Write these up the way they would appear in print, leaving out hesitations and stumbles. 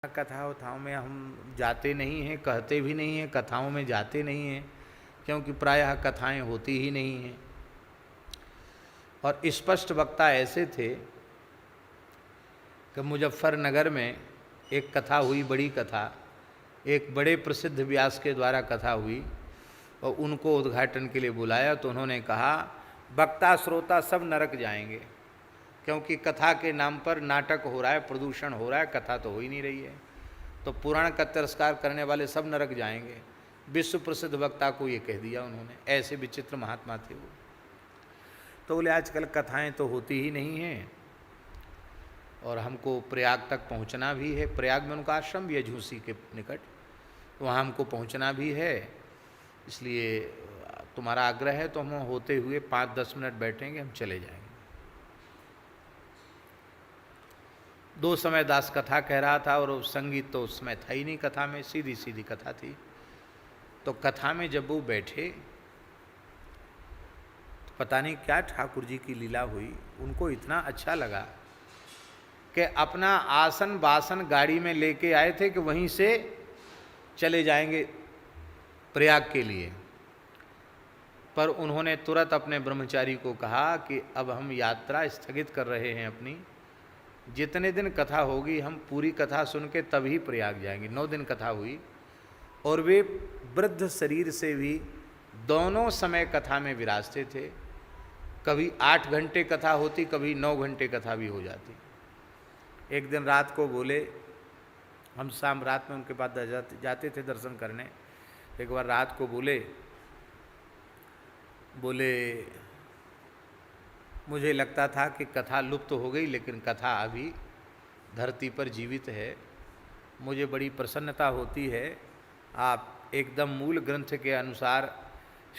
कथा उथाओं में हम जाते नहीं हैं, कहते भी नहीं हैं, कथाओं में जाते नहीं हैं, क्योंकि प्रायः कथाएं होती ही नहीं हैं। और स्पष्ट वक्ता ऐसे थे कि मुजफ्फरनगर में एक कथा हुई, बड़ी कथा, एक बड़े प्रसिद्ध व्यास के द्वारा कथा हुई और उनको उद्घाटन के लिए बुलाया तो उन्होंने कहा वक्ता श्रोता सब नरक जाएंगे, क्योंकि कथा के नाम पर नाटक हो रहा है, प्रदूषण हो रहा है, कथा तो हो ही नहीं रही है, तो पुराण का तिरस्कार करने वाले सब नरक जाएंगे। विश्व प्रसिद्ध वक्ता को ये कह दिया उन्होंने, ऐसे विचित्र महात्मा थे वो। तो बोले आजकल कथाएं तो होती ही नहीं हैं और हमको प्रयाग तक पहुंचना भी है। प्रयाग में उनका आश्रम भी है झूसी के निकट, वहाँ हमको पहुंचना भी है, इसलिए तुम्हारा आग्रह है तो हम होते हुए 5-10 मिनट बैठेंगे, हम चले जाएंगे। दो समय दास कथा कह रहा था और संगीत तो उसमें था ही नहीं, कथा में सीधी सीधी कथा थी। तो कथा में जब वो बैठे तो पता नहीं क्या ठाकुर जी की लीला हुई, उनको इतना अच्छा लगा कि अपना आसन बासन गाड़ी में लेके आए थे कि वहीं से चले जाएंगे प्रयाग के लिए, पर उन्होंने तुरंत अपने ब्रह्मचारी को कहा कि अब हम यात्रा स्थगित कर रहे हैं अपनी, जितने दिन कथा होगी हम पूरी कथा सुन के तभी प्रयाग जाएंगे। 9 दिन कथा हुई और वे वृद्ध शरीर से भी दोनों समय कथा में विराजते थे। कभी 8 घंटे कथा होती, कभी 9 घंटे कथा भी हो जाती। एक दिन रात को बोले, हम शाम रात में उनके पास जाते थे दर्शन करने, एक बार रात को बोले मुझे लगता था कि कथा लुप्त हो गई, लेकिन कथा अभी धरती पर जीवित है। मुझे बड़ी प्रसन्नता होती है, आप एकदम मूल ग्रंथ के अनुसार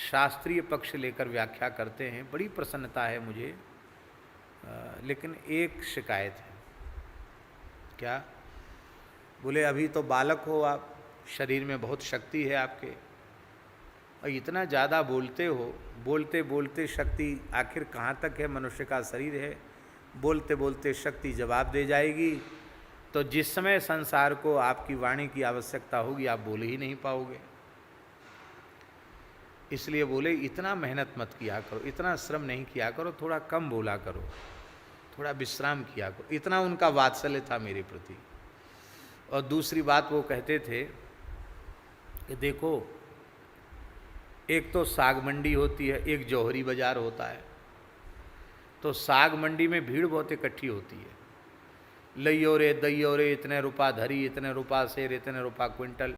शास्त्रीय पक्ष लेकर व्याख्या करते हैं, बड़ी प्रसन्नता है मुझे, लेकिन एक शिकायत है। क्या? बोले अभी तो बालक हो आप, शरीर में बहुत शक्ति है आपके, और इतना ज़्यादा बोलते हो, बोलते बोलते शक्ति आखिर कहाँ तक है, मनुष्य का शरीर है, बोलते बोलते शक्ति जवाब दे जाएगी, तो जिस समय संसार को आपकी वाणी की आवश्यकता होगी आप बोल ही नहीं पाओगे। इसलिए बोले इतना मेहनत मत किया करो, इतना श्रम नहीं किया करो, थोड़ा कम बोला करो, थोड़ा विश्राम किया करो। इतना उनका वात्सल्य था मेरे प्रति। और दूसरी बात वो कहते थे कि देखो, एक तो साग मंडी होती है, एक जौहरी बाजार होता है, तो साग मंडी में भीड़ बहुत इकट्ठी होती है, लइयो रे दैयो रे, इतने रुपया धरी, इतने रुपया शेर, इतने रुपया क्विंटल,